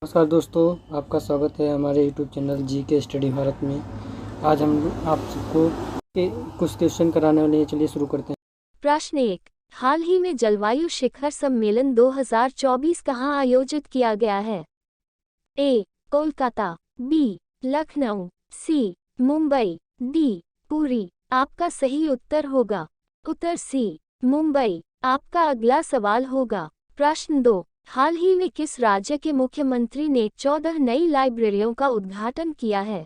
नमस्कार दोस्तों, आपका स्वागत है हमारे यूट्यूब चैनल जी के स्टडी भारत में। आज हम आप सबको कुछ क्वेश्चन कराने वाले हैं। चलिए शुरू करते हैं। प्रश्न 1। हाल ही में जलवायु शिखर सम्मेलन 2024 कहाँ आयोजित किया गया है? ए. कोलकाता, बी. लखनऊ, सी. मुंबई, डी. पुरी। आपका सही उत्तर होगा उत्तर सी. मुंबई। आपका अगला सवाल होगा प्रश्न 2। हाल ही में किस राज्य के मुख्यमंत्री ने 14 नई लाइब्रेरियों का उद्घाटन किया है?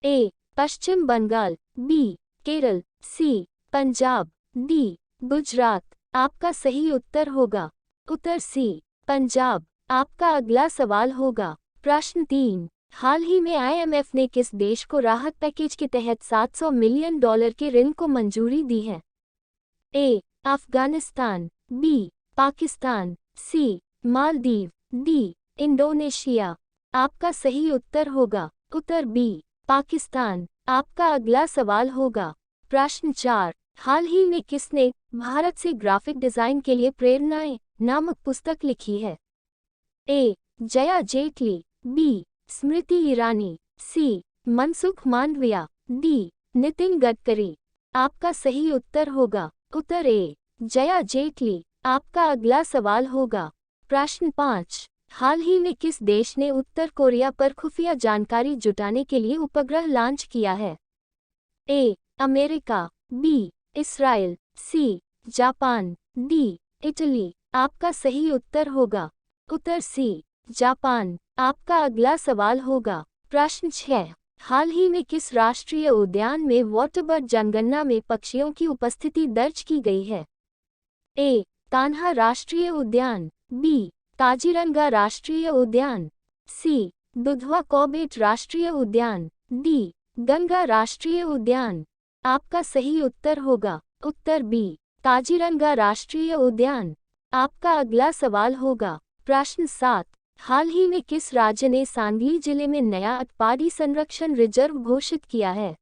ए. पश्चिम बंगाल, बी. केरल, सी. पंजाब, डी. गुजरात। आपका सही उत्तर होगा उत्तर सी. पंजाब। आपका अगला सवाल होगा प्रश्न 3। हाल ही में आईएमएफ ने किस देश को राहत पैकेज के तहत $700 मिलियन के ऋण को मंजूरी दी है? ए. अफगानिस्तान, बी. पाकिस्तान, सी. मालदीव, डी. इंडोनेशिया। आपका सही उत्तर होगा उत्तर बी. पाकिस्तान। आपका अगला सवाल होगा प्रश्न 4। हाल ही में किसने भारत से ग्राफिक डिजाइन के लिए प्रेरणाएं नामक पुस्तक लिखी है? ए. जया जेटली, बी. स्मृति ईरानी, सी. मनसुख मांडविया, डी. नितिन गडकरी। आपका सही उत्तर होगा उत्तर ए. जया जेटली। आपका अगला सवाल होगा प्रश्न 5। हाल ही में किस देश ने उत्तर कोरिया पर खुफिया जानकारी जुटाने के लिए उपग्रह लॉन्च किया है? A. America, B. Israel, C. Japan, D. Italy. आपका सही उत्तर होगा उत्तर सी. जापान। आपका अगला सवाल होगा प्रश्न 6। हाल ही में किस राष्ट्रीय उद्यान में वाटरबर्ड जनगणना में पक्षियों की उपस्थिति दर्ज की गई है? ए. कान्हा राष्ट्रीय उद्यान, बी. काजीरंगा राष्ट्रीय उद्यान, सी. दुधवा कॉर्बेट राष्ट्रीय उद्यान, डी. गंगा राष्ट्रीय उद्यान। आपका सही उत्तर होगा उत्तर बी. काजीरंगा राष्ट्रीय उद्यान। आपका अगला सवाल होगा प्रश्न 7। हाल ही में किस राज्य ने सांगली जिले में नया अटपाडी संरक्षण रिजर्व घोषित किया है?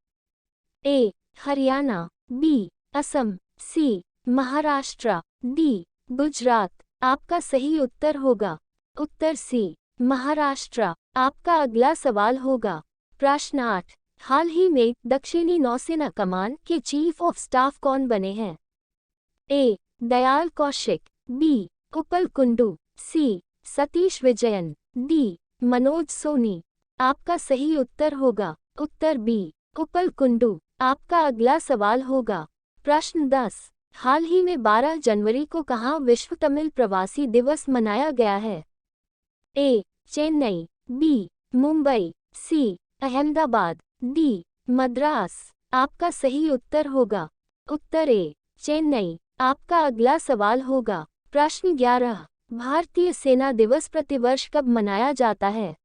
ए. हरियाणा, बी. असम, सी. महाराष्ट्र, डी. गुजरात। आपका सही उत्तर होगा उत्तर सी. महाराष्ट्र। आपका अगला सवाल होगा प्रश्न 8। हाल ही में दक्षिणी नौसेना कमान के चीफ ऑफ स्टाफ कौन बने हैं? ए. दयाल कौशिक, बी. उपल कुंडू, सी. सतीश विजयन, डी. मनोज सोनी। आपका सही उत्तर होगा उत्तर बी. उपल कुंडू। आपका अगला सवाल होगा प्रश्न 10। हाल ही में 12 जनवरी को कहाँ विश्व तमिल प्रवासी दिवस मनाया गया है? ए. चेन्नई, बी. मुंबई, सी. अहमदाबाद, डी. मद्रास। आपका सही उत्तर होगा उत्तर ए. चेन्नई। आपका अगला सवाल होगा प्रश्न 11। भारतीय सेना दिवस प्रतिवर्ष कब मनाया जाता है?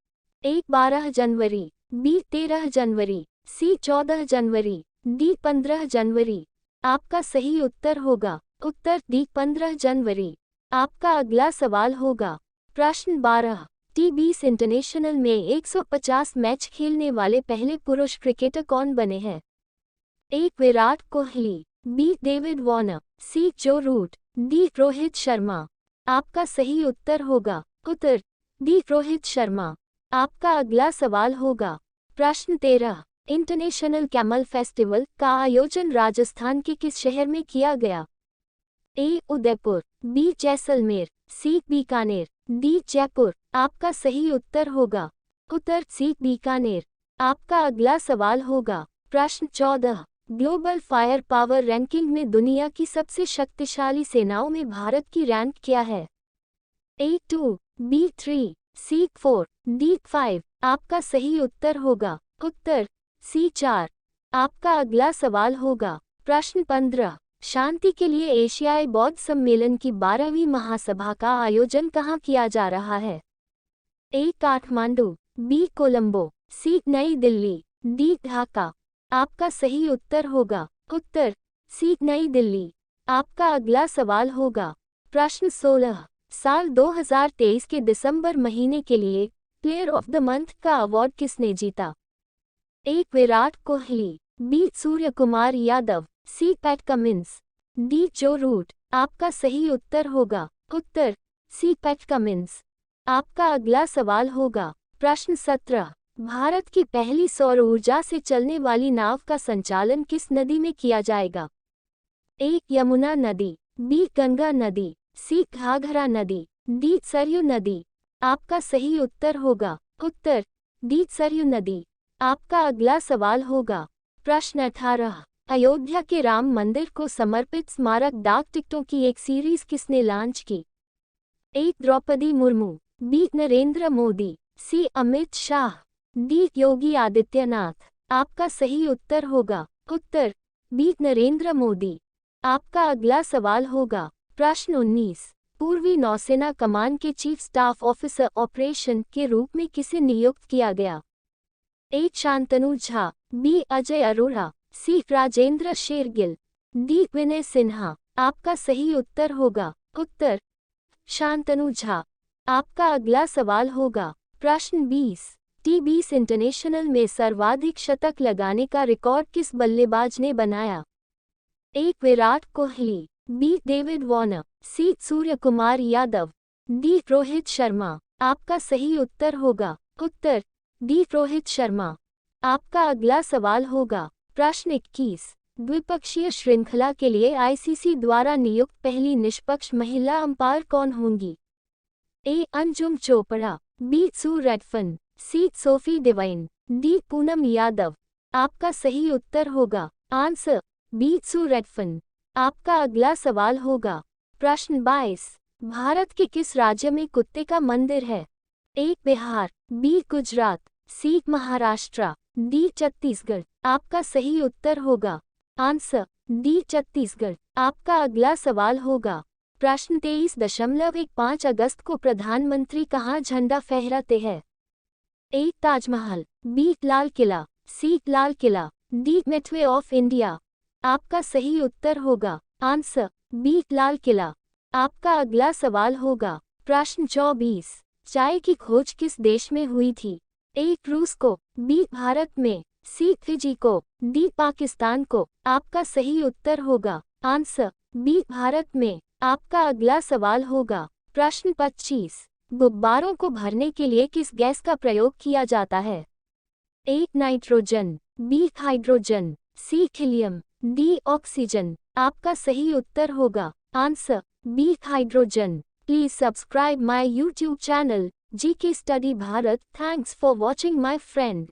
ए. 12 जनवरी, बी. 13 जनवरी, सी. 14 जनवरी, डी. 15 जनवरी। आपका सही उत्तर होगा उत्तर डी. 15 जनवरी। आपका अगला सवाल होगा प्रश्न 12। टी20 इंटरनेशनल में 150 मैच खेलने वाले पहले पुरुष क्रिकेटर कौन बने हैं? A. Virat Kohli, B. David Warner, C. Joe Root, D. Rohit Sharma. आपका सही उत्तर होगा उत्तर डी. रोहित शर्मा। आपका अगला सवाल होगा प्रश्न 13। इंटरनेशनल कैमल फेस्टिवल का आयोजन राजस्थान के किस शहर में किया गया? ए. उदयपुर, बी. जैसलमेर, सी. बीकानेर, डी. जयपुर। आपका सही उत्तर होगा उत्तर सी. बीकानेर। आपका अगला सवाल होगा प्रश्न 14। ग्लोबल फायर पावर रैंकिंग में दुनिया की सबसे शक्तिशाली सेनाओं में भारत की रैंक क्या है? ए. 2, बी. 3, सी. 4, डी. 5। आपका सही उत्तर होगा उत्तर सी. 4। आपका अगला सवाल होगा प्रश्न 15। शांति के लिए एशियाई बौद्ध सम्मेलन की 12वीं महासभा का आयोजन कहाँ किया जा रहा है? ए. काठमांडू, बी. कोलंबो, सी. नई दिल्ली, डी. ढाका। आपका सही उत्तर होगा उत्तर सी. नई दिल्ली। आपका अगला सवाल होगा प्रश्न 16। साल 2023 के दिसंबर महीने के लिए प्लेयर ऑफ द मंथ का अवार्ड किसने जीता? A. Virat Kohli, B. Surya Kumar Yadav, C. Pat Cummins, D. Joe Root. आपका सही उत्तर होगा उत्तर सी. Pat Cummins. आपका अगला सवाल होगा प्रश्न 17। भारत की पहली सौर ऊर्जा से चलने वाली नाव का संचालन किस नदी में किया जाएगा? ए. यमुना नदी, बी. गंगा नदी, सी. घाघरा नदी, डी. सरयू नदी। आपका सही उत्तर होगा उत्तर डी. सरयू नदी। आपका अगला सवाल होगा प्रश्न 18। अयोध्या के राम मंदिर को समर्पित स्मारक डाक टिकटों की एक सीरीज किसने लॉन्च की? ए. द्रौपदी मुर्मू, बी. नरेंद्र मोदी, सी. अमित शाह, डी. योगी आदित्यनाथ। आपका सही उत्तर होगा उत्तर बी. नरेंद्र मोदी। आपका अगला सवाल होगा प्रश्न 19। पूर्वी नौसेना कमान के चीफ स्टाफ ऑफिसर ऑपरेशन के रूप में किसे नियुक्त किया गया? ए. शांतनु झा, बी. अजय अरोड़ा, सी. राजेंद्र शेरगिल, डी. विनय सिन्हा। आपका सही उत्तर होगा उत्तर शांतनु झा। आपका अगला सवाल होगा प्रश्न 20। टी20 इंटरनेशनल में सर्वाधिक शतक लगाने का रिकॉर्ड किस बल्लेबाज ने बनाया? A. Virat Kohli, B. David Warner, C. Surya Kumar Yadav, D. Rohit Sharma. आपका सही उत्तर होगा उत्तर डी. रोहित शर्मा। आपका अगला सवाल होगा प्रश्न 21। द्विपक्षीय श्रृंखला के लिए आईसीसी द्वारा नियुक्त पहली निष्पक्ष महिला अंपायर कौन होंगी? A. Anjum Chopra, B. Sue Redfern, C. Sophie Devine, D. Poonam Yadav. आपका सही उत्तर होगा आंसर बी. सू रेडफिन। आपका अगला सवाल होगा प्रश्न 22। भारत के किस राज्य में कुत्ते का मंदिर है? ए. बिहार, बी. गुजरात, सी. महाराष्ट्र, डी. छत्तीसगढ़। आपका सही उत्तर होगा आंसर डी. छत्तीसगढ़। आपका अगला सवाल होगा प्रश्न 23.15 अगस्त को प्रधानमंत्री कहाँ झंडा फहराते हैं? A. Taj Mahal, B. Lal Qila, C. Lal Qila, D. Gateway of India. आपका सही उत्तर होगा आंसर बी. लाल किला। आपका अगला सवाल होगा प्रश्न 24। चाय की खोज किस देश में हुई थी? ए. रूस को, बी. भारत में, सी. फिजी को, डी. पाकिस्तान को। आपका सही उत्तर होगा आंसर बी. भारत में। आपका अगला सवाल होगा प्रश्न 25। गुब्बारों को भरने के लिए किस गैस का प्रयोग किया जाता है? A. Nitrogen, B. Hydrogen, C. Helium, D. Oxygen. आपका सही उत्तर होगा answer B. Hydrogen. Please subscribe my YouTube channel GK Study Bharat. Thanks for watching my friend.